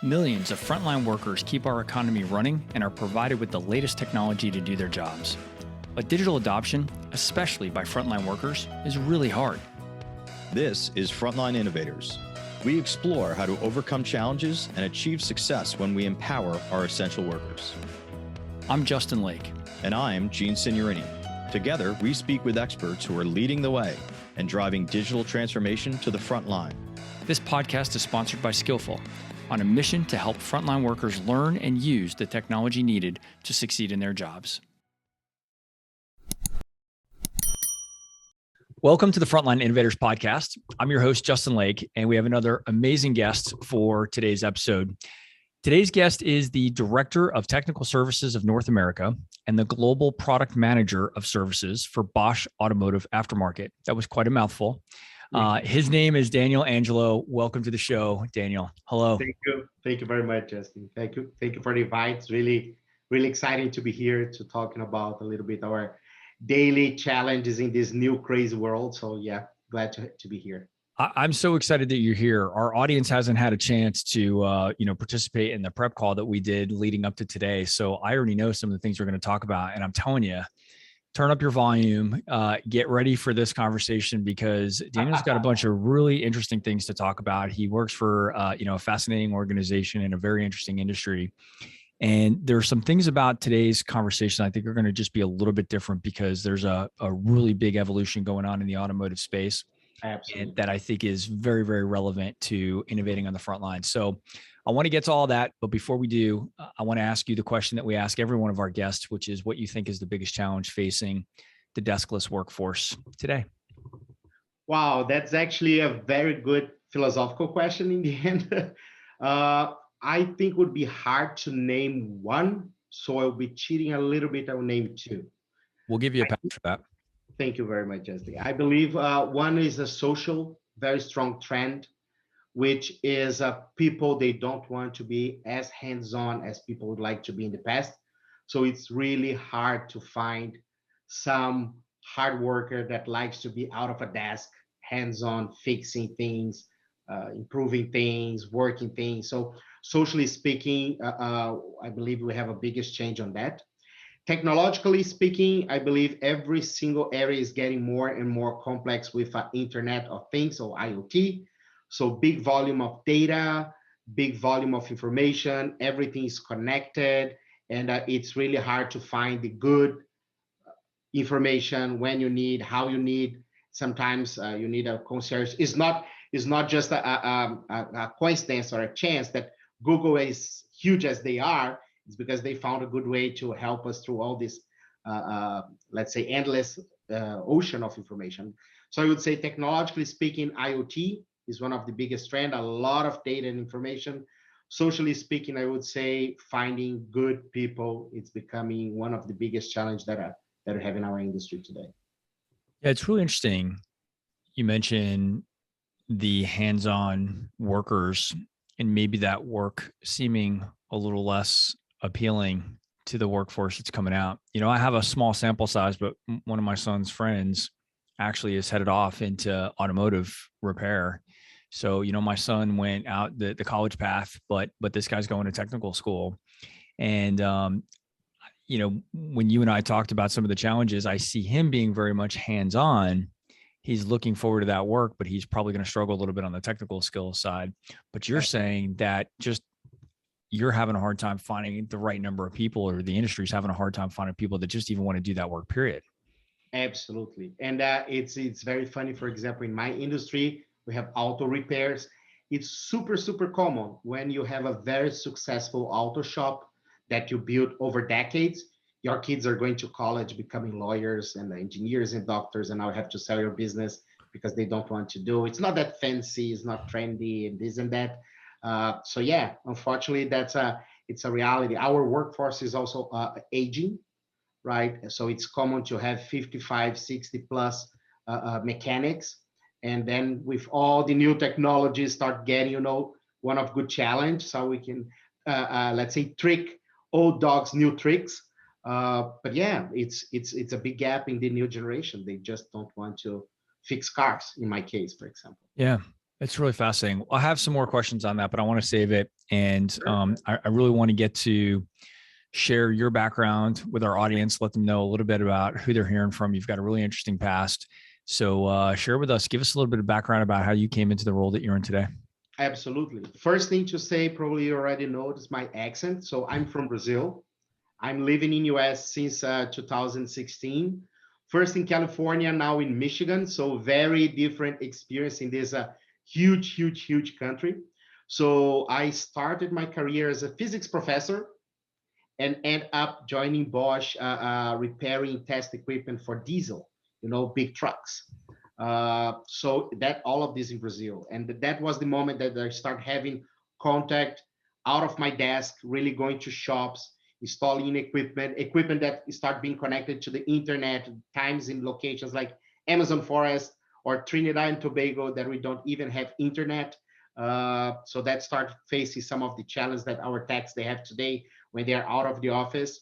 Millions of frontline workers keep our economy running and are provided with the latest technology to do their jobs. But digital adoption, especially by frontline workers, is really hard. This is Frontline Innovators. We explore how to overcome challenges and achieve success when we empower our essential workers. I'm Justin Lake. And I'm Gene Signorini. Together, we speak with experts who are leading the way and driving digital transformation to the front line. This podcast is sponsored by Skillful, on a mission to help frontline workers learn and use the technology needed to succeed in their jobs. Welcome to the Frontline Innovators podcast. I'm your host, Justin Lake, and we have another amazing guest for today's episode. Today's guest is the Director of Technical Services of North America and the Global Product Manager of Services for Bosch Automotive Aftermarket. That was quite a mouthful. His name is Daniel Angelo. Welcome to the show, Daniel. Hello. Thank you. Thank you very much, Justin. Thank you. Thank you for the invite. It's really exciting to be here to talking about a little bit our daily challenges in this new crazy world. So yeah, glad to be here. I'm so excited that you're here. Our audience hasn't had a chance to, participate in the prep call that we did leading up to today. So I already know some of the things we're going to talk about, and I'm telling you, turn up your volume, get ready for this conversation because Daniel's got a bunch of really interesting things to talk about. He works for, a fascinating organization in a very interesting industry. And there are some things about today's conversation I think are going to just be a little bit different because there's a really big evolution going on in the automotive space. Absolutely. And that I think is very, very relevant to innovating on the front line. So I want to get to all that. But before we do, I want to ask you the question that we ask every one of our guests, which is what you think is the biggest challenge facing the deskless workforce today. Wow, that's actually a very good philosophical question in the end. I think it would be hard to name one. So I'll be cheating a little bit. I'll name two. We'll give you a pass for that. Thank you very much, Justin. I believe one is a social, very strong trend, which is people, they don't want to be as hands-on as people would like to be in the past. So it's really hard to find some hard worker that likes to be out of a desk, hands-on, fixing things, improving things, working things. So socially speaking, I believe we have a biggest change on that. Technologically speaking, I believe every single area is getting more and more complex with Internet of Things, or IoT. So big volume of data, big volume of information, everything is connected, and it's really hard to find the good information when you need, how you need. Sometimes you need a concierge. It's not just a coincidence or a chance that Google is huge as they are. It's because they found a good way to help us through all this, let's say, endless ocean of information. So I would say, technologically speaking, IoT is one of the biggest trends, a lot of data and information. Socially speaking, I would say finding good people, it's becoming one of the biggest challenges that we have in our industry today. Yeah, it's really interesting. You mentioned the hands-on workers and maybe that work seeming a little less appealing to the workforce that's coming out. I have a small sample size, but one of my son's friends actually is headed off into automotive repair. So, my son went out the college path, but this guy's going to technical school. And, when you and I talked about some of the challenges, I see him being very much hands-on. He's looking forward to that work, but he's probably going to struggle a little bit on the technical skill side. But you're saying that you're having a hard time finding the right number of people, or the industry's having a hard time finding people that just even want to do that work, period. Absolutely. And it's very funny. For example, in my industry, we have auto repairs. It's super, super common when you have a very successful auto shop that you built over decades. Your kids are going to college, becoming lawyers and engineers and doctors, and now have to sell your business because they don't want to do. It's not that fancy, it's not trendy, and this and that. So yeah, unfortunately, it's a reality. Our workforce is also aging, right? So it's common to have 55, 60 plus mechanics. And then with all the new technologies start getting, one of good challenge. So we can, let's say, trick old dogs, new tricks. But yeah, it's a big gap in the new generation. They just don't want to fix cars, in my case, for example. Yeah. It's really fascinating. I have some more questions on that, but I want to save it. And Sure. I really want to get to share your background with our audience, let them know a little bit about who they're hearing from. You've got a really interesting past. So share with us, give us a little bit of background about how you came into the role that you're in today. Absolutely. First thing to say, probably you already noticed my accent. So I'm from Brazil. I'm living in US since 2016. First in California, now in Michigan. So very different experience in this huge, huge, huge country. So I started my career as a physics professor and end up joining Bosch, repairing test equipment for diesel, big trucks. So that all of this in Brazil, and that was the moment that I start having contact out of my desk, really going to shops, installing equipment that start being connected to the internet, times in locations like Amazon forest or Trinidad and Tobago that we don't even have internet. So that start facing some of the challenges that our techs they have today when they are out of the office.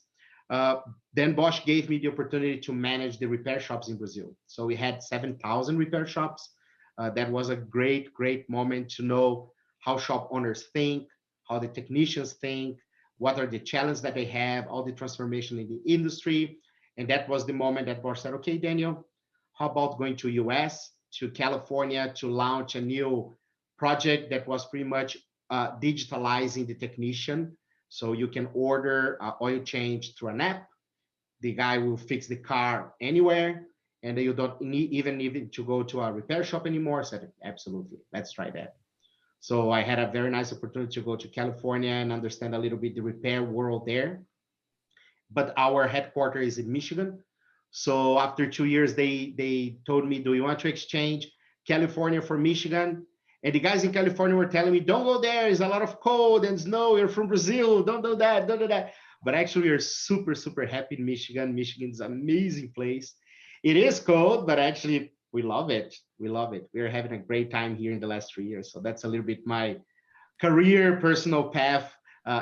Then Bosch gave me the opportunity to manage the repair shops in Brazil. So we had 7,000 repair shops. That was a great, great moment to know how shop owners think, how the technicians think, what are the challenges that they have, all the transformation in the industry. And that was the moment that Bosch said, okay, Daniel, how about going to US, to California to launch a new project that was pretty much digitalizing the technician. So you can order oil change through an app. The guy will fix the car anywhere, and you don't even need to go to a repair shop anymore. I said, absolutely, let's try that. So I had a very nice opportunity to go to California and understand a little bit the repair world there. But our headquarters is in Michigan. So after 2 years, they told me, do you want to exchange California for Michigan? And the guys in California were telling me, don't go there. There's a lot of cold and snow. You're from Brazil. Don't do that. Don't do that. But actually, we're super, super happy in Michigan. Michigan's an amazing place. It is cold, but actually, we love it. We love it. We're having a great time here in the last 3 years. So that's a little bit my career, personal path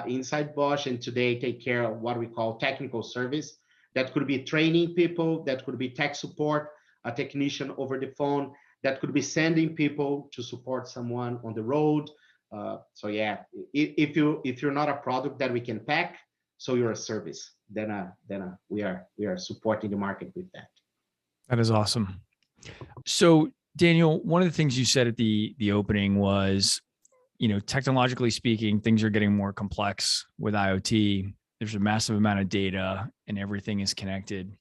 inside Bosch. And today, take care of what we call technical service. That could be training people. That could be tech support, a technician over the phone. That could be sending people to support someone on the road. So yeah, if you're not a product that we can pack, so you're a service. Then we are supporting the market with that. That is awesome. So Daniel, one of the things you said at the opening was, technologically speaking, things are getting more complex with IoT. There's a massive amount of data and everything is connected.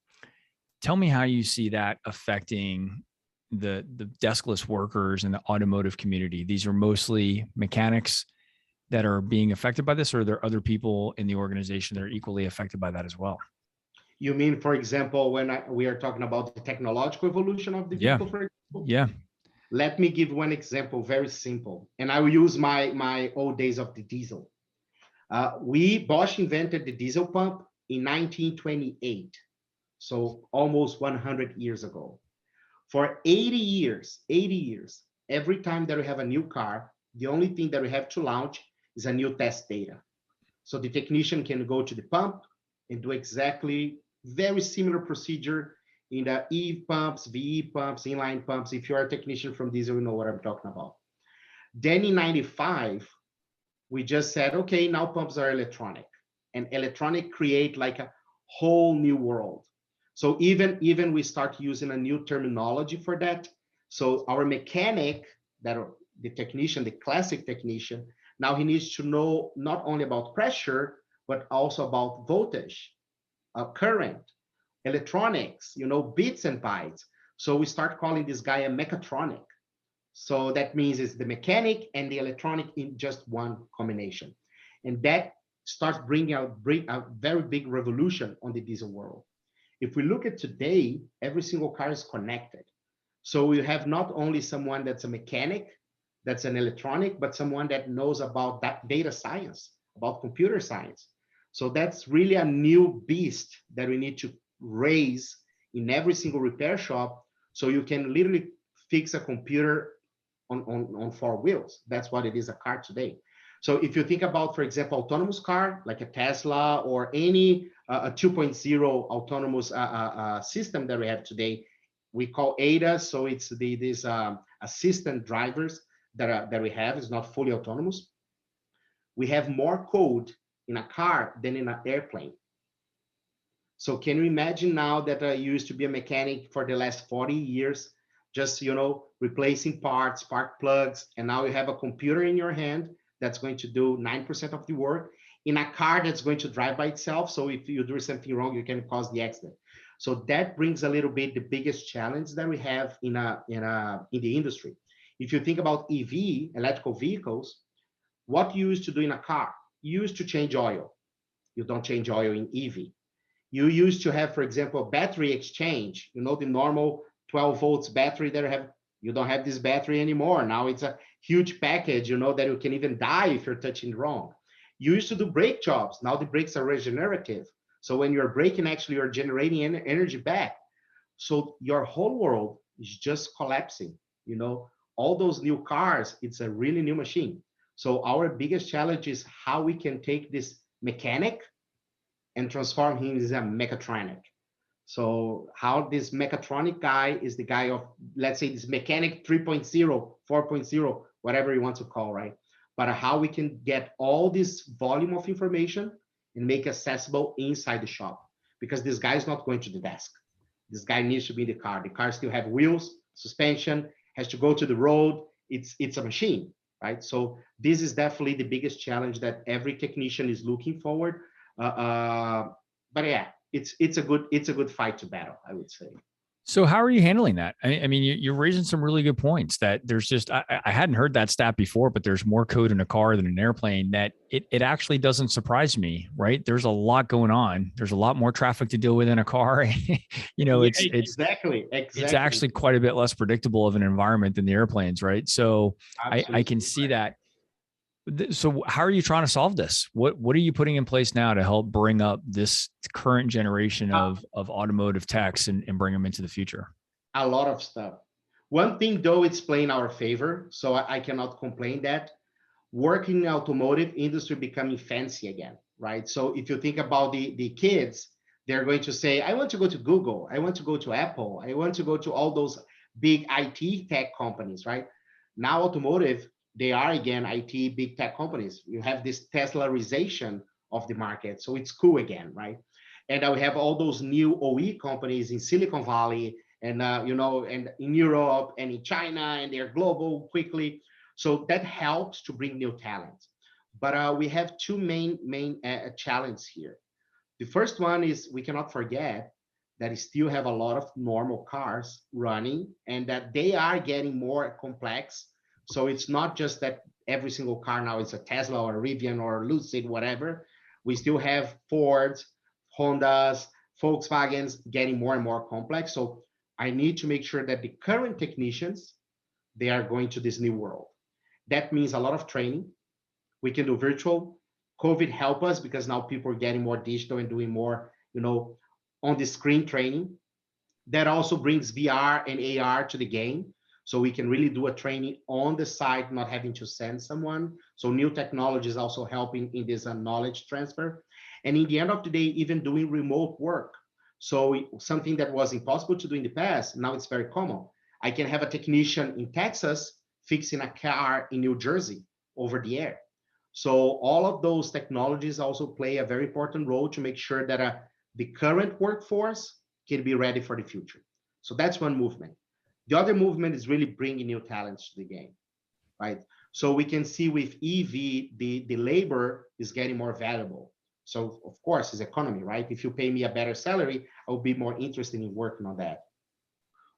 Tell me how you see that affecting the deskless workers in the automotive community. These are mostly mechanics that are being affected by this, or are there other people in the organization that are equally affected by that as well? You mean, for example, when we are talking about the technological evolution of the vehicle, for example? Yeah. Let me give one example, very simple. And I will use my old days of the diesel. Bosch invented the diesel pump in 1928. So almost 100 years ago. For 80 years, every time that we have a new car, the only thing that we have to launch is a new test data. So the technician can go to the pump and do exactly very similar procedure in the E pumps, VE pumps, inline pumps. If you're a technician from diesel, you know what I'm talking about. Then in 95, we just said, okay, now pumps are electronic. And electronic create like a whole new world. So even we start using a new terminology for that. So our mechanic, the technician, the classic technician, now he needs to know not only about pressure, but also about voltage, current, electronics, bits and bytes. So we start calling this guy a mechatronic. So that means it's the mechanic and the electronic in just one combination. And that starts bringing a very big revolution on the diesel world. If we look at today, every single car is connected. So you have not only someone that's a mechanic, that's an electronic, but someone that knows about that data science, about computer science. So that's really a new beast that we need to raise in every single repair shop. So you can literally fix a computer on four wheels. That's what it is, a car today. So if you think about, for example, autonomous car, like a Tesla or any a 2.0 autonomous system that we have today, we call ADAS. So it's these assistant drivers that we have is not fully autonomous. We have more code in a car than in an airplane. So can you imagine now that I used to be a mechanic for the last 40 years, just, replacing parts, spark plugs, and now you have a computer in your hand that's going to do 9% of the work in a car that's going to drive by itself. So if you do something wrong, you can cause the accident. So that brings a little bit the biggest challenge that we have in the industry. If you think about EV, electrical vehicles, what you used to do in a car, you used to change oil. You don't change oil in EV. You used to have, for example, battery exchange, the normal 12 volts battery that you don't have this battery anymore. Now it's a huge package, that you can even die if you're touching wrong. You used to do brake jobs. Now the brakes are regenerative. So when you're braking, actually you're generating energy back. So your whole world is just collapsing. All those new cars, it's a really new machine. So our biggest challenge is how we can take this mechanic and transform him as a mechatronic. So how this mechatronic guy is the guy of, let's say, this mechanic 3.0, 4.0, whatever you want to call, right? But how we can get all this volume of information and make accessible inside the shop, because this guy is not going to the desk. This guy needs to be in the car. The car still have wheels, suspension, has to go to the road. It's a machine, right? So this is definitely the biggest challenge that every technician is looking forward. But yeah, it's a good fight to battle, I would say. So how are you handling that? I mean, you're raising some really good points that there's just, I hadn't heard that stat before, but there's more code in a car than an airplane. That it actually doesn't surprise me, right? There's a lot going on. There's a lot more traffic to deal with in a car. It's exactly. It's actually quite a bit less predictable of an environment than the airplanes, right? So I can see that. So how are you trying to solve this? What are you putting in place now to help bring up this current generation of automotive techs and bring them into the future? A lot of stuff. One thing though, it's playing our favor, so I cannot complain that. Working in the automotive industry becoming fancy again, right? So if you think about the kids, they're going to say, I want to go to Google, I want to go to Apple, I want to go to all those big IT tech companies, right? Now automotive, they are again IT big tech companies. You have this Teslaization of the market, so it's cool again, right? And we have all those new OE companies in Silicon Valley, and and in Europe and in China, and they're global quickly. So that helps to bring new talent. But we have two main challenges here. The first one is we cannot forget that we still have a lot of normal cars running, and that they are getting more complex. So it's not just that every single car now is a Tesla or a Rivian or Lucid, whatever. We still have Fords, Hondas, Volkswagens getting more and more complex. So I need to make sure that the current technicians, they are going to this new world. That means a lot of training. We can do virtual. COVID help us because now people are getting more digital and doing more, on the screen training. That also brings VR and AR to the game. So we can really do a training on the site, not having to send someone. So new technology is also helping in this knowledge transfer. And in the end of the day, even doing remote work. So something that was impossible to do in the past, now it's very common. I can have a technician in Texas fixing a car in New Jersey over the air. So all of those technologies also play a very important role to make sure that the current workforce can be ready for the future. So that's one movement. The other movement is really bringing new talents to the game, right? So we can see with EV, the labor is getting more valuable. So of course, it's economy, right? If you pay me a better salary, I will be more interested in working on that.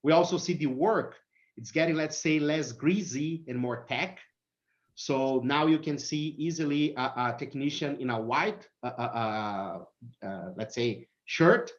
We also see the work, it's getting, let's say, less greasy and more tech. So now you can see easily a technician in a white, let's say, shirt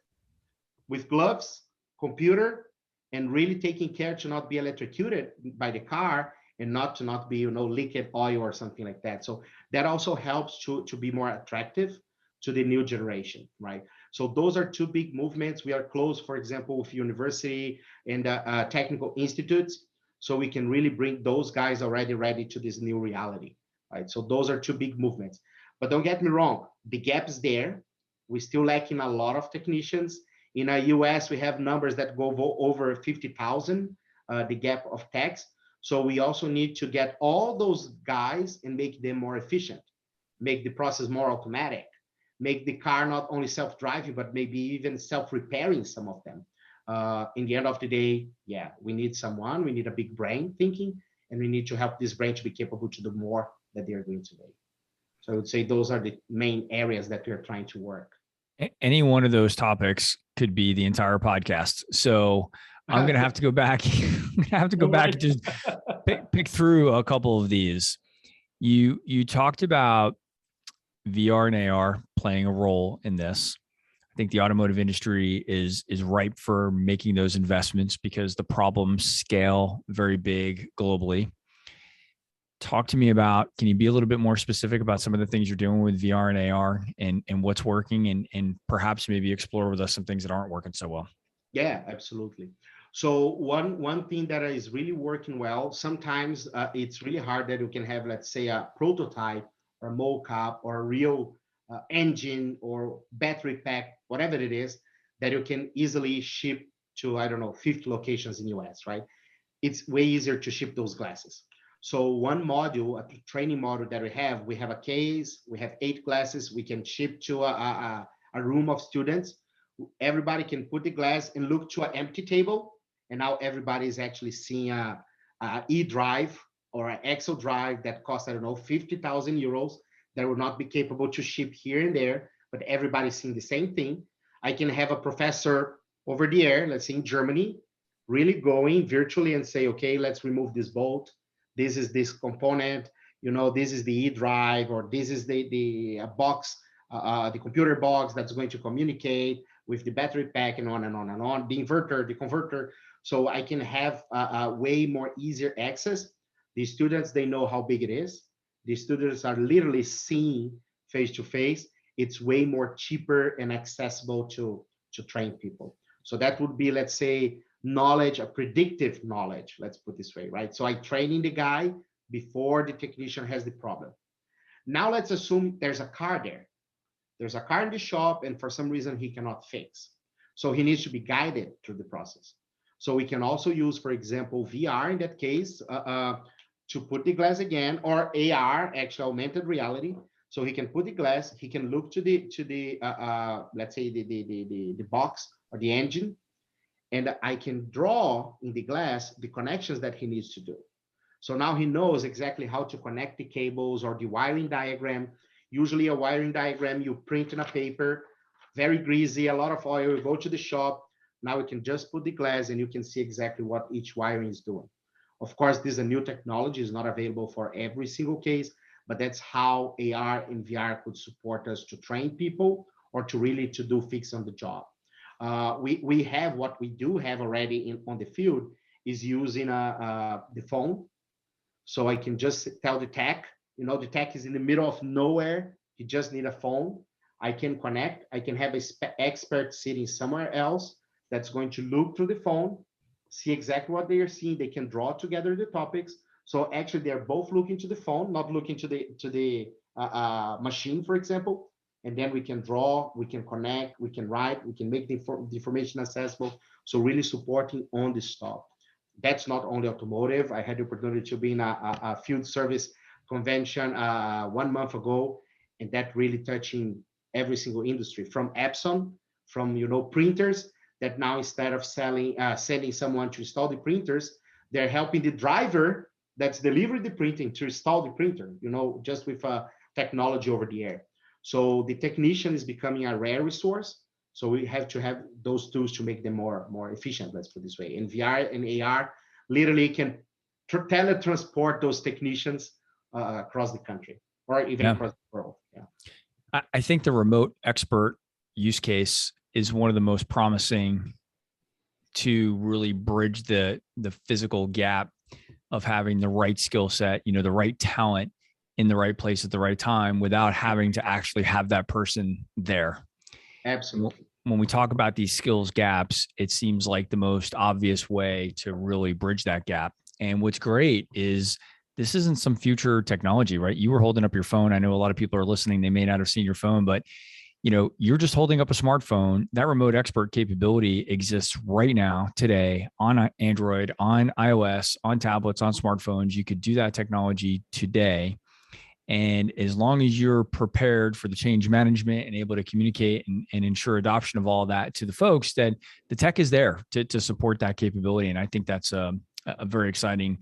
with gloves, computer, and really taking care to not be electrocuted by the car and not to be, leaked oil or something like that. So that also helps to be more attractive to the new generation, right? So those are two big movements. We are close, for example, with university and technical institutes, so we can really bring those guys already ready to this new reality, right? So those are two big movements. But don't get me wrong, the gap is there. We're still lacking a lot of technicians. In the US, we have numbers that go over 50,000, the gap of techs. So we also need to get all those guys and make them more efficient, make the process more automatic, make the car not only self-driving, but maybe even self-repairing some of them. In the end of the day, yeah, we need someone, we need a big brain thinking, and we need to help this brain to be capable to do more that they're doing today. So I would say those are the main areas that we're trying to work. Any one of those topics could be the entire podcast. So I'm going to have to go back. I'm going to have to go back and just pick through a couple of these. You talked about VR and AR playing a role in this. I think the automotive industry is ripe for making those investments because the problems scale very big globally. Talk to me about, can you be a little bit more specific about some of the things you're doing with VR and AR and what's working, and perhaps maybe explore with us some things that aren't working so well? Yeah, absolutely. So one thing that is really working well, sometimes it's really hard that you can have, let's say, a prototype or a mock-up or a real engine or battery pack, whatever it is, that you can easily ship to, I don't know, 50 locations in US, right? It's way easier to ship those glasses. So one module, a training module that we have a case, we have 8 glasses, we can ship to a room of students. Everybody can put the glass and look to an empty table. And now everybody is actually seeing a e-drive or an Excel drive that costs, I don't know, 50,000 euros that will not be capable to ship here and there, but everybody's seeing the same thing. I can have a professor over the air, let's say in Germany, really going virtually and say, okay, let's remove this bolt. This is this component, this is the e-drive, or this is the box, the computer box that's going to communicate with the battery pack, and on and on and on, the inverter, the converter. So I can have a way more easier access. The students, they know how big it is. The students are literally seeing face to face. It's way more cheaper and accessible to train people. So that would be, let's say, knowledge, a predictive knowledge, let's put this way, right? So I training the guy before the technician has the problem. Now let's assume there's a car there. There's a car in the shop, and for some reason he cannot fix. So he needs to be guided through the process. So we can also use, for example, VR in that case, to put the glass again, or AR, actual augmented reality. So he can put the glass, he can look to the let's say the box or the engine, and I can draw in the glass the connections that he needs to do. So now he knows exactly how to connect the cables or the wiring diagram. Usually a wiring diagram you print in a paper, very greasy, a lot of oil, you go to the shop. Now we can just put the glass and you can see exactly what each wiring is doing. Of course, this is a new technology, is not available for every single case, but that's how AR and VR could support us to train people or to really to do fix on the job. We have what we do have already on the field is using the phone. So I can just tell the tech, the tech is in the middle of nowhere. You just need a phone. I can connect. I can have an expert sitting somewhere else that's going to look through the phone, see exactly what they are seeing. They can draw together the topics. So actually, they're both looking to the phone, not looking to the machine, for example. And then we can draw, we can connect, we can write, we can make the information accessible. So really supporting on the stop. That's not only automotive. I had the opportunity to be in a field service convention 1 month ago, and that really touching every single industry, from Epson, from printers, that now instead of sending someone to install the printers, they're helping the driver that's delivering the printing to install the printer, just with technology over the air. So the technician is becoming a rare resource. So we have to have those tools to make them more efficient, let's put it this way. And VR and AR literally can teletransport those technicians across the country or even across the world. Yeah. I think the remote expert use case is one of the most promising to really bridge the physical gap of having the right skill set, the right talent in the right place at the right time without having to actually have that person there. Absolutely. When we talk about these skills gaps, it seems like the most obvious way to really bridge that gap. And what's great is this isn't some future technology, right? You were holding up your phone. I know a lot of people are listening. They may not have seen your phone, but you're just holding up a smartphone. That remote expert capability exists right now, today, on Android, on iOS, on tablets, on smartphones. You could do that technology today. And as long as you're prepared for the change management and able to communicate and ensure adoption of all of that to the folks, then the tech is there to support that capability. And I think that's a very exciting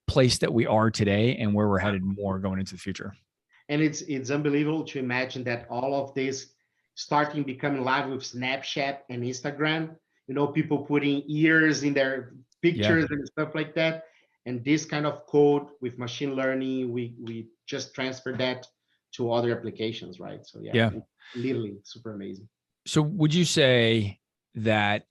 place that we are today and where we're headed more going into the future. And it's unbelievable to imagine that all of this starting becoming live with Snapchat and Instagram. People putting ears in their pictures and stuff like that. And this kind of code with machine learning, we just transfer that to other applications, right? So yeah, literally super amazing. So would you say that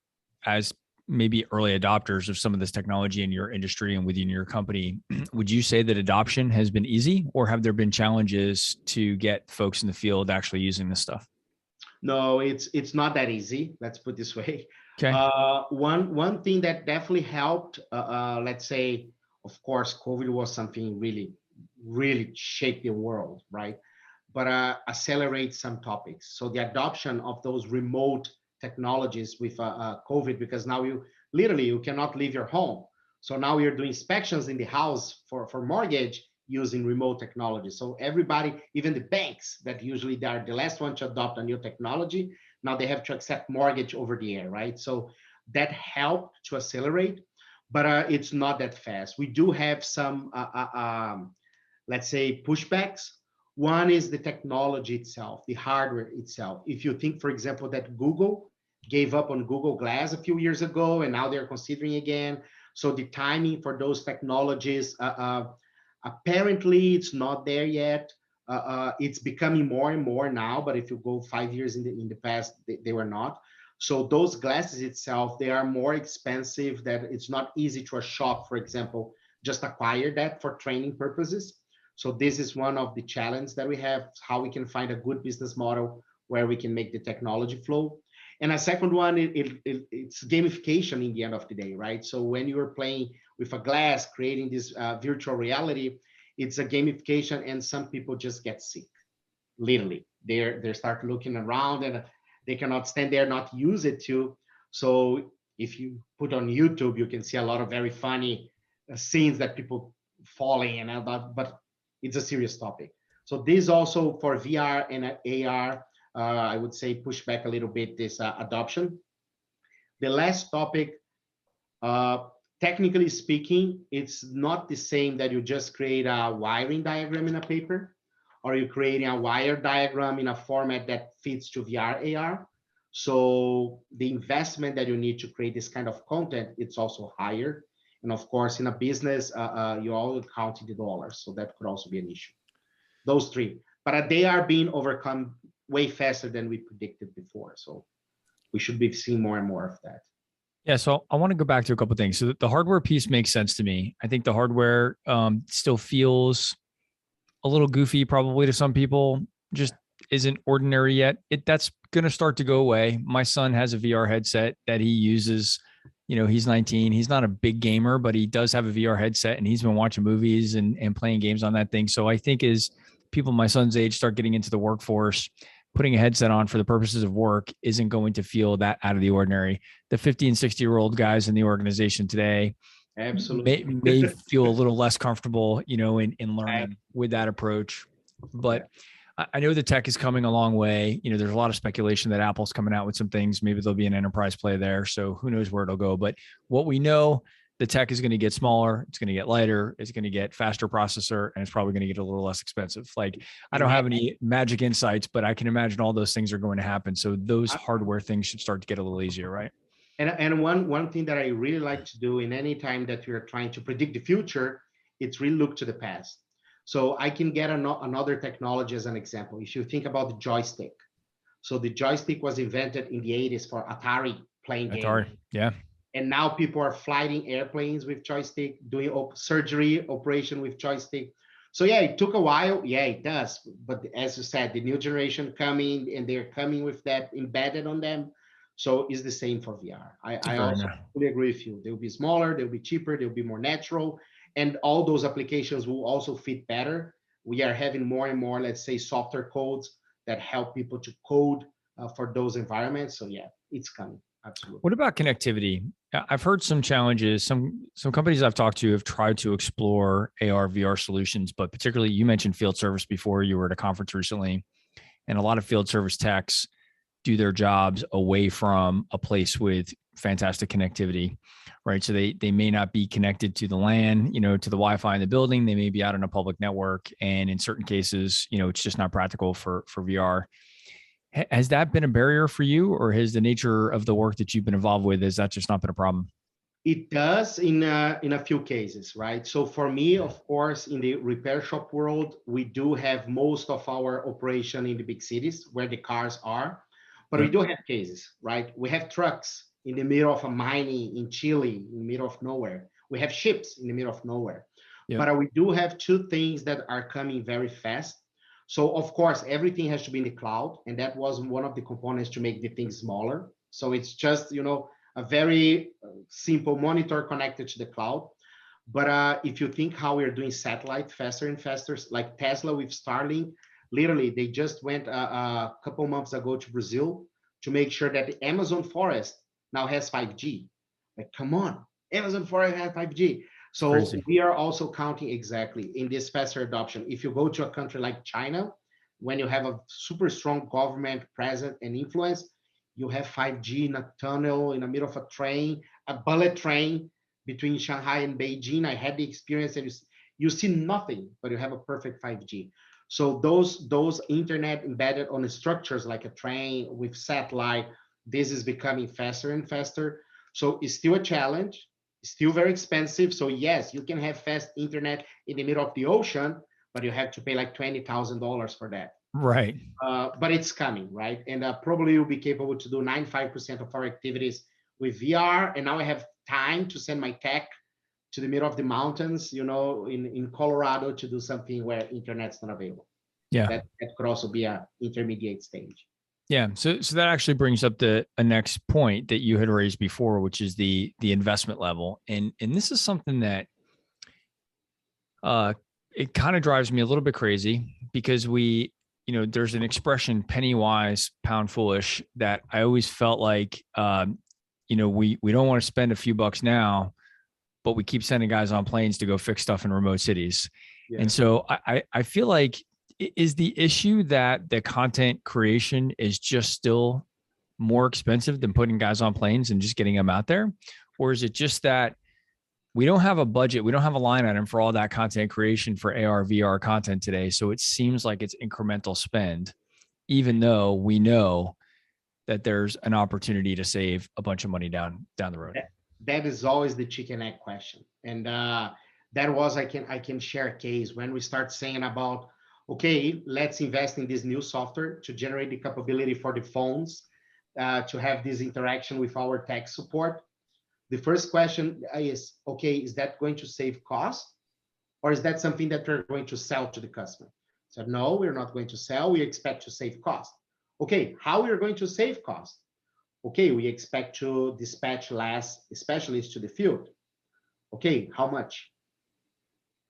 as maybe early adopters of some of this technology in your industry and within your company, would you say that adoption has been easy, or have there been challenges to get folks in the field actually using this stuff? No, it's not that easy. Let's put it this way. Okay. One thing that definitely helped, let's say, of course, COVID was something really, really shake the world, right? But accelerate some topics. So the adoption of those remote technologies with COVID, because now you cannot leave your home. So now you're doing inspections in the house for mortgage using remote technology. So everybody, even the banks that usually they are the last one to adopt a new technology, now they have to accept mortgage over the air, right? So that helped to accelerate, but it's not that fast. We do have some, let's say, pushbacks. One is the technology itself, the hardware itself. If you think, for example, that Google gave up on Google Glass a few years ago, and now they're considering again. So the timing for those technologies, apparently it's not there yet. It's becoming more and more now, but if you go 5 years in the past, they were not. So those glasses itself, they are more expensive, that it's not easy to a shop, for example, just acquire that for training purposes. So this is one of the challenges that we have, how we can find a good business model where we can make the technology flow. And a second one, it's gamification in the end of the day, right? So when you're playing with a glass, creating this virtual reality, it's a gamification, and some people just get sick. Literally, they start looking around and they cannot stand there, not use it too. So if you put on YouTube, you can see a lot of very funny scenes that people falling and all that, but it's a serious topic. So this also for VR and AR, I would say push back a little bit this adoption. The last topic, technically speaking, it's not the same that you just create a wiring diagram in a paper, or you're creating a wire diagram in a format that fits to VR, AR. So the investment that you need to create this kind of content, it's also higher. And of course, in a business, you always counting the dollars. So that could also be an issue. Those three, but they are being overcome way faster than we predicted before. So we should be seeing more and more of that. Yeah. So I want to go back to a couple of things. So the hardware piece makes sense to me. I think the hardware still feels a little goofy, probably to some people, just isn't ordinary yet. That's going to start to go away. My son has a VR headset that he uses. He's 19. He's not a big gamer, but he does have a VR headset, and he's been watching movies and playing games on that thing. So I think as people my son's age start getting into the workforce, putting a headset on for the purposes of work isn't going to feel that out of the ordinary. The 50 and 60-year-old guys in the organization today absolutely may feel a little less comfortable, in learning with that approach. But I know the tech is coming a long way. There's a lot of speculation that Apple's coming out with some things. Maybe there'll be an enterprise play there. So who knows where it'll go. But what we know, the tech is going to get smaller. It's going to get lighter. It's going to get faster processor, and it's probably going to get a little less expensive. Like, I don't have any magic insights, but I can imagine all those things are going to happen. So those hardware things should start to get a little easier, right? And one thing that I really like to do in any time that we're trying to predict the future, it's really look to the past. So I can get another technology as an example. If you think about the joystick. So the joystick was invented in the 80s for Atari playing games. Atari, yeah. And now people are flying airplanes with joystick, doing surgery operation with joystick. So yeah, it took a while. Yeah, it does. But as you said, the new generation coming, and they're coming with that embedded on them. So it's the same for VR. I also fully agree with you. They'll be smaller, they'll be cheaper, they'll be more natural, and all those applications will also fit better. We are having more and more, let's say, software codes that help people to code for those environments. So yeah, it's coming. Absolutely. What about connectivity? I've heard some challenges. Some companies I've talked to have tried to explore AR VR solutions, but particularly you mentioned field service before. You were at a conference recently, and a lot of field service techs do their jobs away from a place with fantastic connectivity, right? So they may not be connected to the LAN, to the Wi-Fi in the building. They may be out on a public network, and in certain cases, it's just not practical for VR. Has that been a barrier for you, or has the nature of the work that you've been involved with, has that just not been a problem? It does in a few cases, right? So for me, of course, in the repair shop world, we do have most of our operation in the big cities where the cars are, but we do have cases, right? We have trucks in the middle of a mining in Chile, in the middle of nowhere. We have ships in the middle of nowhere. Yep. But we do have two things that are coming very fast. So of course, everything has to be in the cloud, and that was one of the components to make the things smaller. So it's just, a very simple monitor connected to the cloud. But if you think how we're doing satellite faster and faster, like Tesla with Starlink, literally they just went a couple months ago to Brazil to make sure that the Amazon forest now has 5G. Like, come on, Amazon forest has 5G. So Crazy. we are also counting exactly in this faster adoption. If you go to a country like China, when you have a super strong government present and influence, you have 5G in a tunnel, in the middle of a train, a bullet train between Shanghai and Beijing. I had the experience, and you see nothing, but you have a perfect 5G. So those internet embedded on the structures like a train with satellite, this is becoming faster and faster. So it's still a challenge, it's still very expensive. So yes, you can have fast internet in the middle of the ocean, but you have to pay like $20,000 for that. Right. But it's coming, right? And probably you'll be capable to do 95% of our activities with VR. And now I have time to send my tech to the middle of the mountains, in Colorado to do something where internet's not available. Yeah. That could also be an intermediate stage. Yeah. So that actually brings up a next point that you had raised before, which is the investment level. And this is something that it kind of drives me a little bit crazy because there's an expression, penny wise, pound foolish, that I always felt like, we don't want to spend a few bucks now, but we keep sending guys on planes to go fix stuff in remote cities. Yeah. And so I feel like, is the issue that the content creation is just still more expensive than putting guys on planes and just getting them out there? Or is it just that we don't have a budget, we don't have a line item for all that content creation for AR, VR content today? So it seems like it's incremental spend, even though we know that there's an opportunity to save a bunch of money down the road. That is always the chicken egg question. And that was, I can share a case when we start saying about, okay, let's invest in this new software to generate the capability for the phones to have this interaction with our tech support. The first question is, okay, is that going to save cost? Or is that something that we're going to sell to the customer? So no, we're not going to sell. We expect to save cost. Okay, how we're going to save cost? Okay, we expect to dispatch less specialists to the field. Okay, how much?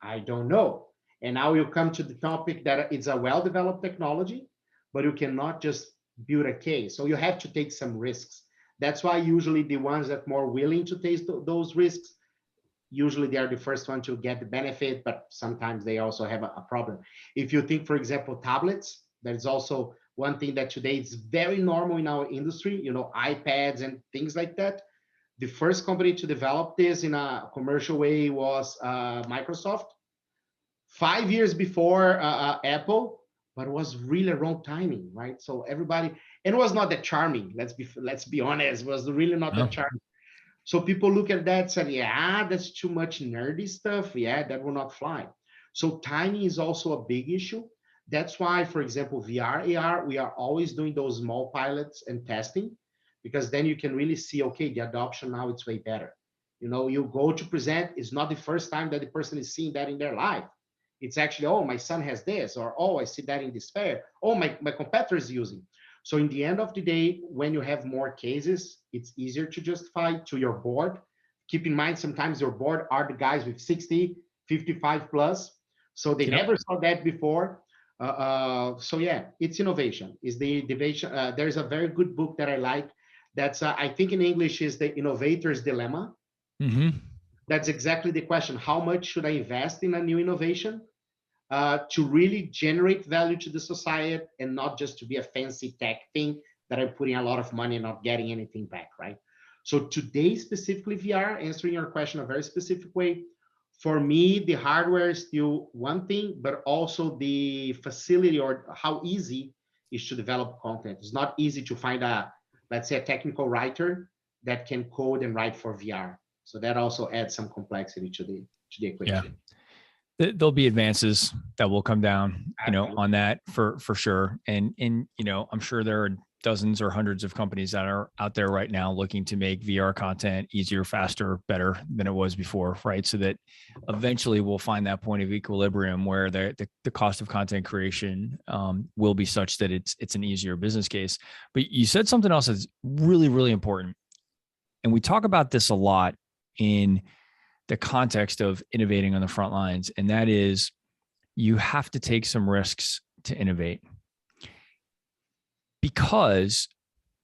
I don't know. And now you come to the topic that it's a well-developed technology, but you cannot just build a case. So you have to take some risks. That's why usually the ones that are more willing to take those risks, usually they are the first one to get the benefit, but sometimes they also have a problem. If you think, for example, tablets, that is also one thing that today is very normal in our industry, iPads and things like that. The first company to develop this in a commercial way was Microsoft. 5 years before Apple, but it was really wrong timing, right? So everybody, and it was not that charming. Let's be honest, it was really not that charming. So people look at that and say, yeah, that's too much nerdy stuff. Yeah, that will not fly. So timing is also a big issue. That's why, for example, VR, AR, we are always doing those small pilots and testing, because then you can really see, okay, the adoption now it's way better. You go to present, it's not the first time that the person is seeing that in their life. It's actually, oh, my son has this, or, oh, I see that in this fair. Oh, my competitor is using. So in the end of the day, when you have more cases, it's easier to justify to your board. Keep in mind, sometimes your board are the guys with 60, 55 plus. So they never saw that before. So yeah, it's innovation. Is the innovation? There's a very good book that I like. That's I think in English is the Innovator's Dilemma. Mm-hmm. That's exactly the question. How much should I invest in a new innovation to really generate value to the society and not just to be a fancy tech thing that I'm putting a lot of money and not getting anything back, right? So today, specifically VR, answering your question a very specific way, for me, the hardware is still one thing, but also the facility or how easy is to develop content. It's not easy to find a, let's say, a technical writer that can code and write for VR. So that also adds some complexity to the Yeah. equation. There'll be advances that will come down, Absolutely. on that for sure. And I'm sure there are dozens or hundreds of companies that are out there right now looking to make VR content easier, faster, better than it was before, right? So that eventually we'll find that point of equilibrium where the cost of content creation will be such that it's an easier business case. But you said something else that's really, really important. And we talk about this a lot in the context of innovating on the front lines. And that is, you have to take some risks to innovate because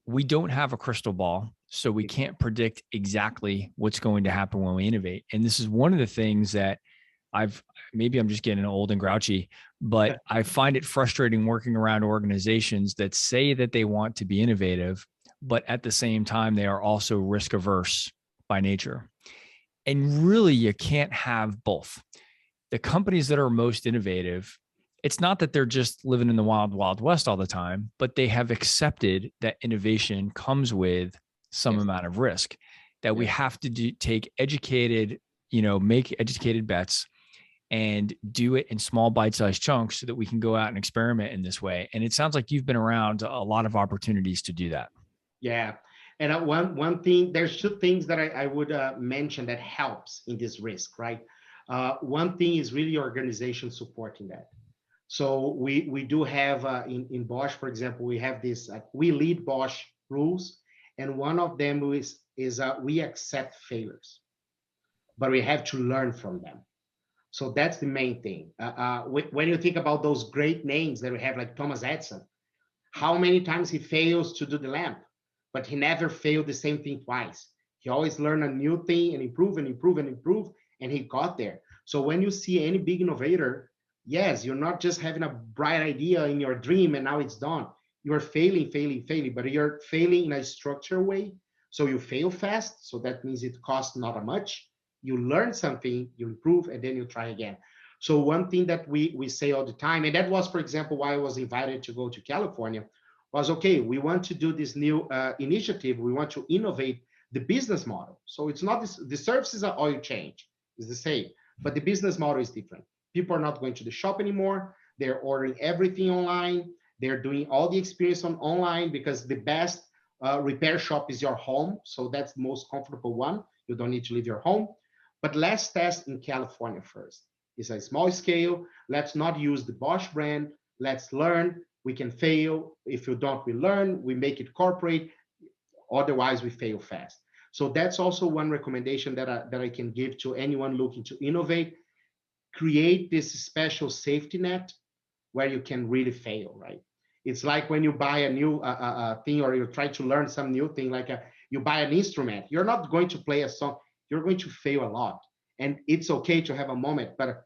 we don't have a crystal ball. So we can't predict exactly what's going to happen when we innovate. And this is one of the things that maybe I'm just getting old and grouchy, but I find it frustrating working around organizations that say that they want to be innovative, but at the same time, they are also risk averse by nature. And really, you can't have both. The companies that are most innovative, it's not that they're just living in the wild, wild west all the time, but they have accepted that innovation comes with some amount of risk, that we have to take educated, make educated bets and do it in small bite-sized chunks so that we can go out and experiment in this way. And it sounds like you've been around a lot of opportunities to do that. Yeah. And one thing, there's two things that I would mention that helps in this risk, right? One thing is really organization supporting that. So we do have in Bosch, for example, we have this, we lead Bosch rules. And one of them is we accept failures, but we have to learn from them. So that's the main thing. When you think about those great names that we have, like Thomas Edison, how many times he fails to do the lamp, but he never failed the same thing twice. He always learned a new thing and improve and improve and improve, and he got there. So when you see any big innovator, yes, you're not just having a bright idea in your dream and now it's done. You're failing, but you're failing in a structured way. So you fail fast. So that means it costs not a much. You learn something, you improve, and then you try again. So one thing that we say all the time, and that was, for example, why I was invited to go to California, was okay, we want to do this new initiative. We want to innovate the business model. So it's not this, the services are oil change, it's the same, but the business model is different. People are not going to the shop anymore. They're ordering everything online. They're doing all the experience on online because the best repair shop is your home. So that's the most comfortable one. You don't need to leave your home. But let's test in California first. It's a small scale. Let's not use the Bosch brand. Let's learn. We can fail. If you don't, we learn. We make it corporate. Otherwise, we fail fast. So that's also one recommendation that I can give to anyone looking to innovate. Create this special safety net where you can really fail, right? It's like when you buy a new thing or you try to learn some new thing, like you buy an instrument. You're not going to play a song. You're going to fail a lot. And it's okay to have a moment, but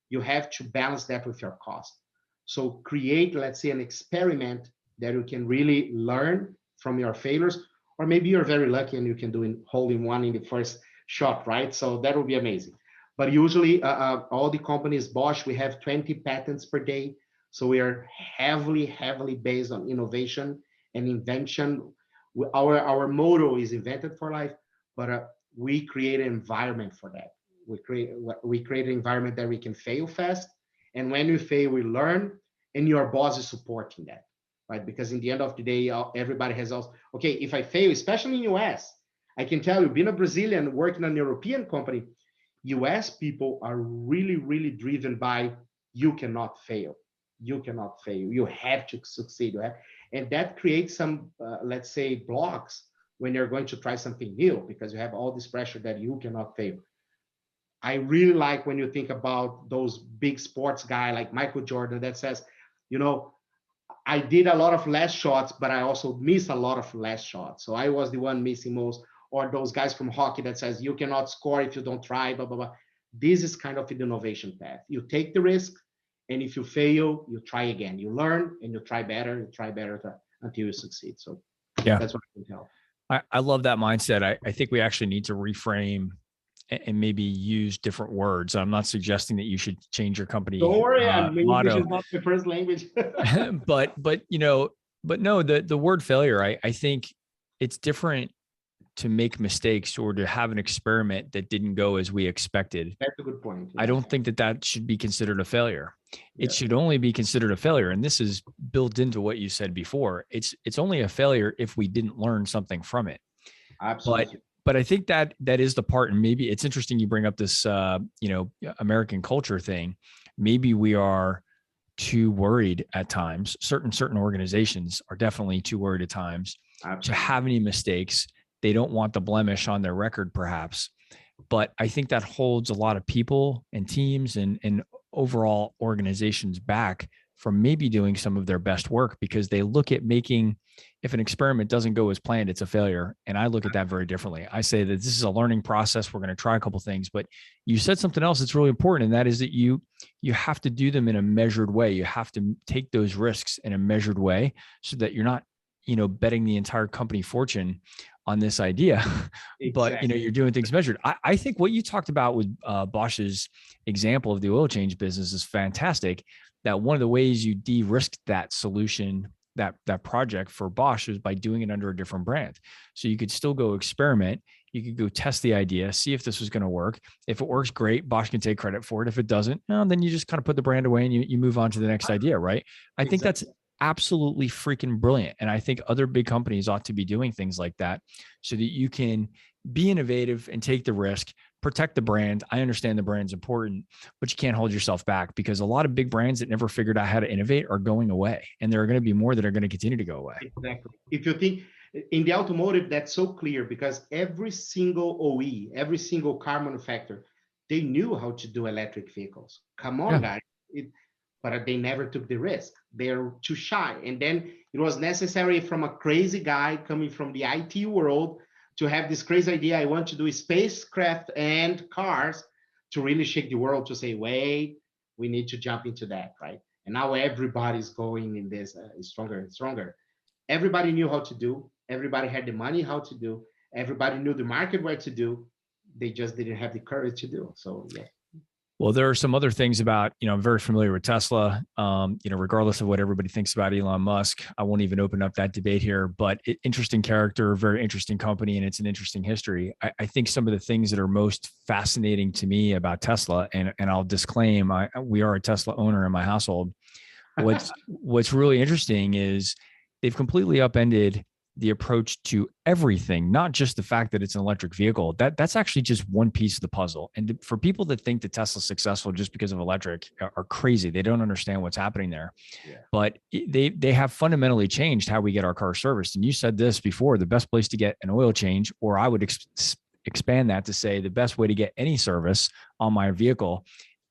you have to balance that with your cost. So create, let's say, an experiment that you can really learn from your failures, or maybe you're very lucky and you can do hole in one in the first shot, right? So that would be amazing. But usually all the companies, Bosch, we have 20 patents per day. So we are heavily based on innovation and invention. Our motto is invented for life, but we create an environment for that. We create an environment that we can fail fast. And when we fail, we learn, and your boss is supporting that, right? Because in the end of the day, everybody has also, okay, if I fail, especially in US, I can tell you, being a Brazilian working in a European company, US people are really driven by you cannot fail. You cannot fail. You have to succeed. And that creates some, let's say, blocks when you're going to try something new because you have all this pressure that you cannot fail. I really like when you think about those big sports guy like Michael Jordan that says, You know, I did a lot of last shots, but I also missed a lot of last shots. So I was the one missing most, or those guys from hockey that says you cannot score if you don't try, blah, blah, blah. This is kind of the innovation path. You take the risk, and if you fail, you try again. You learn and you try better until you succeed. So Yeah, that's what I can tell. I love that mindset. I think we actually need to reframe and maybe use different words. I'm not suggesting that you should change your company Don't worry, English motto, is not my first language. but no, the word failure, I think it's different to make mistakes or to have an experiment that didn't go as we expected. That's a good point. Yeah. I don't think that should be considered a failure. Yeah. It should only be considered a failure. And this is built into what you said before. It's only a failure if we didn't learn something from it. Absolutely. But I think that is the part. And maybe it's interesting you bring up this, American culture thing. Maybe we are too worried at times. Certain organizations are definitely too worried at times to have any mistakes. They don't want the blemish on their record, perhaps. But I think that holds a lot of people and teams and overall organizations back from maybe doing some of their best work, because they look at making, if an experiment doesn't go as planned, it's a failure. And I look at that very differently. I say that this is a learning process. We're going to try a couple of things, but you said something else that's really important. And that is that you have to do them in a measured way. You have to take those risks in a measured way so that you're not, betting the entire company fortune on this idea, but you're doing things measured. I think what you talked about with Bosch's example of the oil change business is fantastic. That one of the ways you de-risked that solution, that project for Bosch, was by doing it under a different brand. So you could still go experiment. You could go test the idea, see if this was going to work. If it works, great. Bosch can take credit for it. If it doesn't, then you just kind of put the brand away and you move on to the next idea, right? I think that's absolutely freaking brilliant. And I think other big companies ought to be doing things like that so that you can be innovative and take the risk, protect the brand. I understand the brand's important, but you can't hold yourself back, because a lot of big brands that never figured out how to innovate are going away. And there are going to be more that are going to continue to go away. Exactly. If you think in the automotive, that's so clear, because every single OE, every single car manufacturer, they knew how to do electric vehicles. Come on, guys. But they never took the risk. They're too shy. And then it was necessary from a crazy guy coming from the IT world to have this crazy idea. I want to do spacecraft and cars, to really shake the world, to say, wait, we need to jump into that, right? And now everybody's going in this stronger and stronger. Everybody knew how to do. Everybody had the money how to do. Everybody knew the market what to do. They just didn't have the courage to do. So, yeah. Well, there are some other things about, I'm very familiar with Tesla, regardless of what everybody thinks about Elon Musk. I won't even open up that debate here, but interesting character, very interesting company, and it's an interesting history. I think some of the things that are most fascinating to me about Tesla, and I'll disclaim, we are a Tesla owner in my household. What's really interesting is they've completely upended the approach to everything, not just the fact that it's an electric vehicle. That's actually just one piece of the puzzle. And for people that think that Tesla's successful just because of electric are crazy. They don't understand what's happening there. Yeah. But they have fundamentally changed how we get our car serviced. And you said this before, the best place to get an oil change, or I would expand that to say the best way to get any service on my vehicle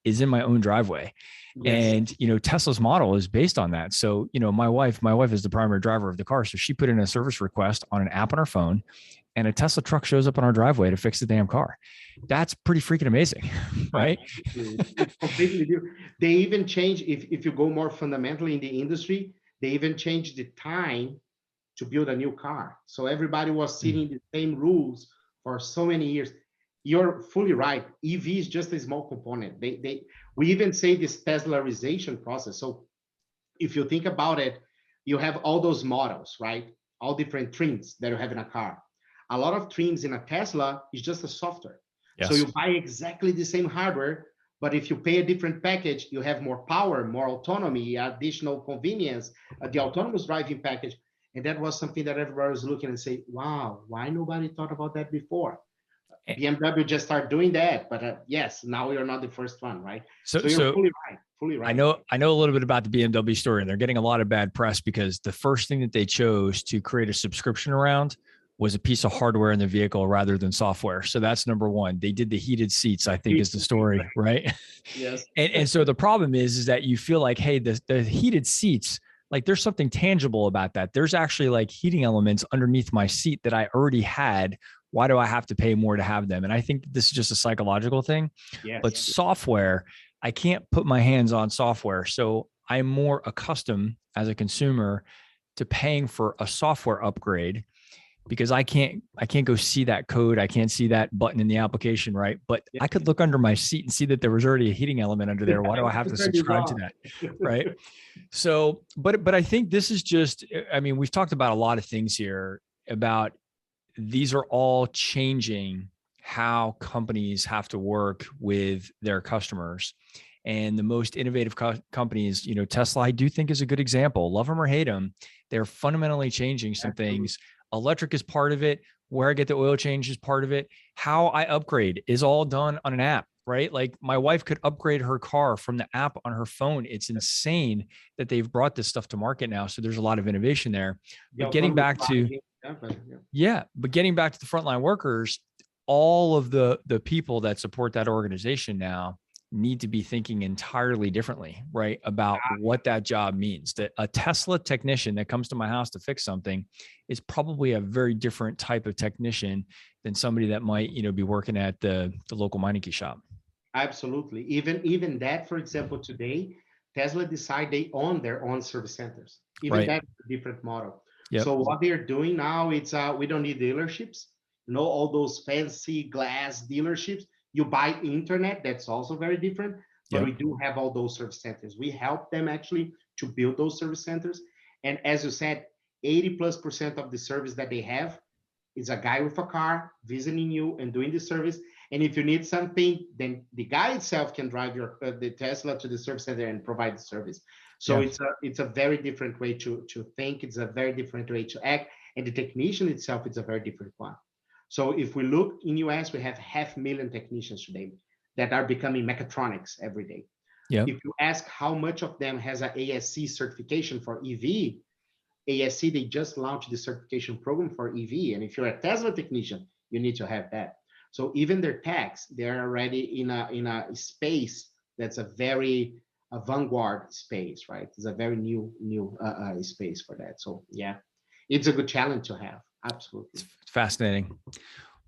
is in my own driveway. Yes. And, Tesla's model is based on that. So, my wife is the primary driver of the car. So she put in a service request on an app on her phone, and a Tesla truck shows up on our driveway to fix the damn car. That's pretty freaking amazing, right? It's completely different. They even change, if you go more fundamentally in the industry, they even changed the time to build a new car. So everybody was setting the same rules for so many years. You're fully right. EV is just a small component. We even say this Teslarization process. So if you think about it, you have all those models, right? All different trims that you have in a car. A lot of trims in a Tesla is just a software. Yes. So you buy exactly the same hardware, but if you pay a different package, you have more power, more autonomy, additional convenience, the autonomous driving package. And that was something that everybody was looking and say, wow, why nobody thought about that before? BMW just started doing that, but yes, now you're not the first one, right? So you're fully right. I know a little bit about the BMW story, and they're getting a lot of bad press because the first thing that they chose to create a subscription around was a piece of hardware in the vehicle rather than software. So that's number one. They did the heated seats, I think is the story, right? Yes. And so the problem is that you feel like, hey, the heated seats, like there's something tangible about that. There's actually like heating elements underneath my seat that I already had. Why do I have to pay more to have them? And I think this is just a psychological thing. But Yes. software, I can't put my hands on software. So I'm more accustomed as a consumer to paying for a software upgrade because I can't go see that code. I can't see that button in the application, right? But Yeah. I could look under my seat and see that there was already a heating element under there. Why do I have to subscribe to that? Right. So, but I think this is just, I mean, we've talked about a lot of things here about these are all changing how companies have to work with their customers. And the most innovative companies, you know, Tesla, I do think is a good example. Love them or hate them, they're fundamentally changing some things. Electric is part of it. Where I get the oil change is part of it. How I upgrade is all done on an app, right? Like my wife could upgrade her car from the app on her phone. It's insane that they've brought this stuff to market now. So there's a lot of innovation there. But getting back to, but getting back to the frontline workers, all of the people that support that organization now need to be thinking entirely differently, right? About what that job means. That a Tesla technician that comes to my house to fix something is probably a very different type of technician than somebody that might, you know, be working at the local Meineke shop. Absolutely. Even that, for example, today, Tesla decide they own their own service centers. Even Right. that's a different model. Yep. So what they're doing now, it's we don't need dealerships. You know, all those fancy glass dealerships. You buy internet, that's also very different. But Yep. we do have all those service centers. We help them actually to build those service centers. And as you said, 80+% of the service that they have is a guy with a car visiting you and doing the service. And if you need something, then the guy itself can drive your the Tesla to the service center and provide the service. So Yeah. it's a very different way to think. It's a very different way to act. And the technician itself is a very different one. So if we look in US, we have 500,000 technicians today that are becoming mechatronics every day. Yep. If you ask how much of them has an ASC certification for EV, ASC, they just launched the certification program for EV. And if you're a Tesla technician, you need to have that. So even their techs, they're already in a space that's a very vanguard space, right? It's a very new space for that. So yeah, it's a good challenge to have. Absolutely. It's fascinating.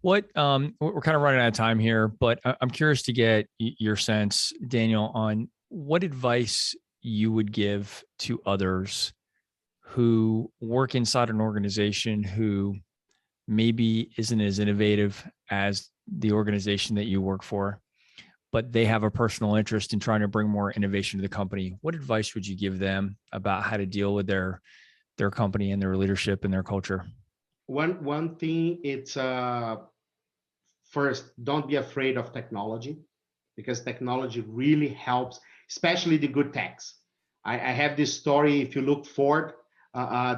What we're kind of running out of time here, but I'm curious to get your sense, Daniel, on what advice you would give to others who work inside an organization who maybe isn't as innovative as the organization that you work for, but they have a personal interest in trying to bring more innovation to the company. What advice would you give them about how to deal with their company and their leadership and their culture? One thing, it's first, don't be afraid of technology, because technology really helps, especially the good techs. I have this story. If you look Ford,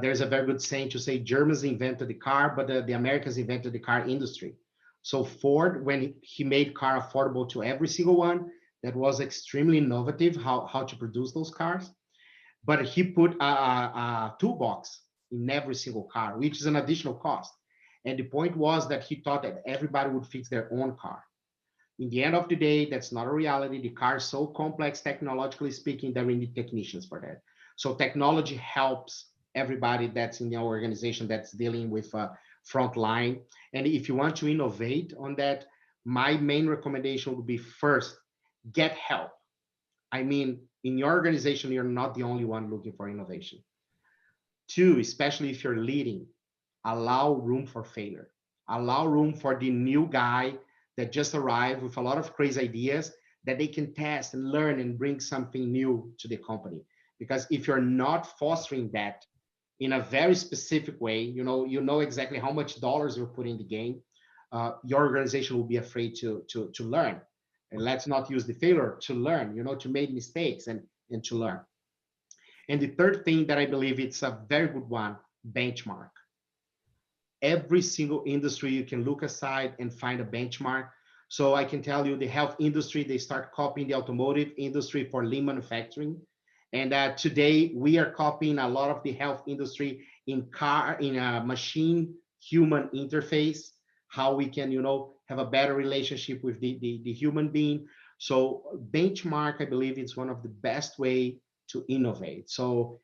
there's a very good saying to say Germans invented the car, but the Americans invented the car industry. So Ford, when he made car affordable to every single one, that was extremely innovative how to produce those cars. But he put a toolbox in every single car, which is an additional cost. And the point was that he thought that everybody would fix their own car. In the end of the day, that's not a reality. The car is so complex, technologically speaking, that we need technicians for that. So technology helps everybody that's in the organization that's dealing with frontline. And if you want to innovate on that, my main recommendation would be, first, get help. I mean, in your organization, you're not the only one looking for innovation. Two, especially if you're leading, allow room for failure. Allow room for the new guy that just arrived with a lot of crazy ideas that they can test and learn and bring something new to the company. Because if you're not fostering that in a very specific way, you know exactly how much dollars you're putting in the game, your organization will be afraid to learn. And let's not use the failure to learn, to make mistakes and to learn. And the third thing that I believe it's a very good one, benchmark. Every single industry you can look aside and find a benchmark. So I can tell you the health industry, they start copying the automotive industry for lean manufacturing. And today we are copying a lot of the health industry in machine human interface, how we can, have a better relationship with the human being. So benchmark, I believe, is one of the best way to innovate. So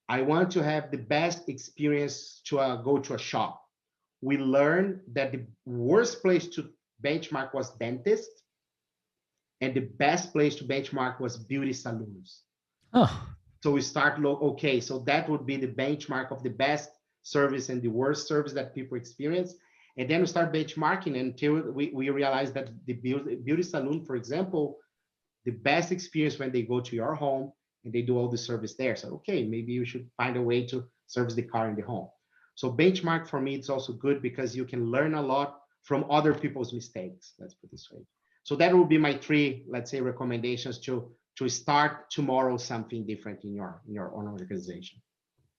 I want to have the best experience to go to a shop. We learned that the worst place to benchmark was dentist, and the best place to benchmark was beauty saloons. Oh, So we start okay, so that would be the benchmark of the best service and the worst service that people experience. And then we start benchmarking until we realize that the beauty salon, for example, the best experience when they go to your home and they do all the service there. So, okay, maybe you should find a way to service the car in the home. So benchmark for me, it's also good because you can learn a lot from other people's mistakes. Let's put it this way. So that will be my 3, let's say, recommendations to start tomorrow something different in your own organization.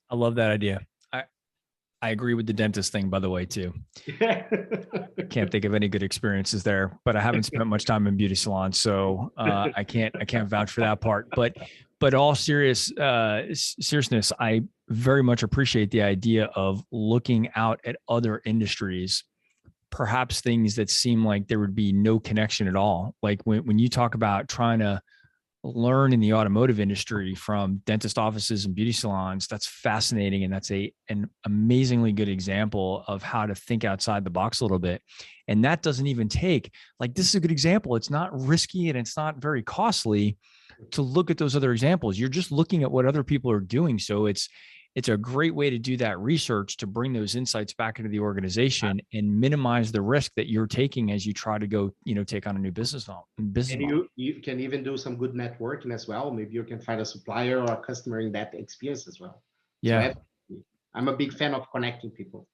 I love that idea. I agree with the dentist thing, by the way, too. Can't think of any good experiences there, but I haven't spent much time in beauty salons, so I can't vouch for that part. But all seriousness, I very much appreciate the idea of looking out at other industries, perhaps things that seem like there would be no connection at all. Like when you talk about trying to learn in the automotive industry from dentist offices and beauty salons, that's fascinating. And that's an amazingly good example of how to think outside the box a little bit. And that doesn't even take, like, this is a good example. It's not risky and it's not very costly to look at those other examples. You're just looking at what other people are doing. So it's a great way to do that research, to bring those insights back into the organization and minimize the risk that you're taking as you try to go, take on a new business model. And you can even do some good networking as well. Maybe you can find a supplier or a customer in that experience as well. Yeah. So I'm a big fan of connecting people.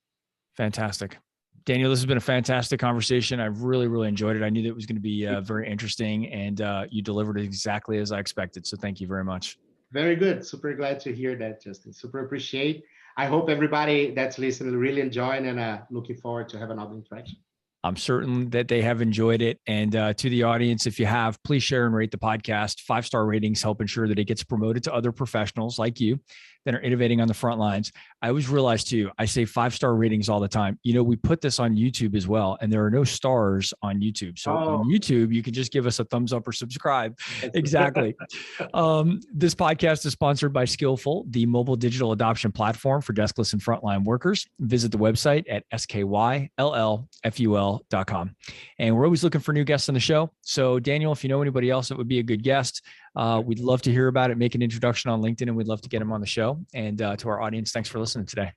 Fantastic. Daniel, this has been a fantastic conversation. I've really, really enjoyed it. I knew that it was going to be very interesting, and you delivered it exactly as I expected. So thank you very much. Very good. Super glad to hear that, Justin. Super appreciate. I hope everybody that's listening really enjoying, and looking forward to have another interaction. I'm certain that they have enjoyed it. And to the audience, if you have, please share and rate the podcast. 5-star ratings help ensure that it gets promoted to other professionals like you that are innovating on the front lines. I always realize too, I say 5-star ratings all the time. We put this on YouTube as well, and there are no stars on YouTube. So on YouTube, you can just give us a thumbs up or subscribe. Exactly. This podcast is sponsored by Skillful, the mobile digital adoption platform for deskless and frontline workers. Visit the website at skyllful.com. And we're always looking for new guests on the show. So Daniel, if you know anybody else that would be a good guest, we'd love to hear about it. Make an introduction on LinkedIn, and we'd love to get him on the show. And to our audience, thanks for listening today.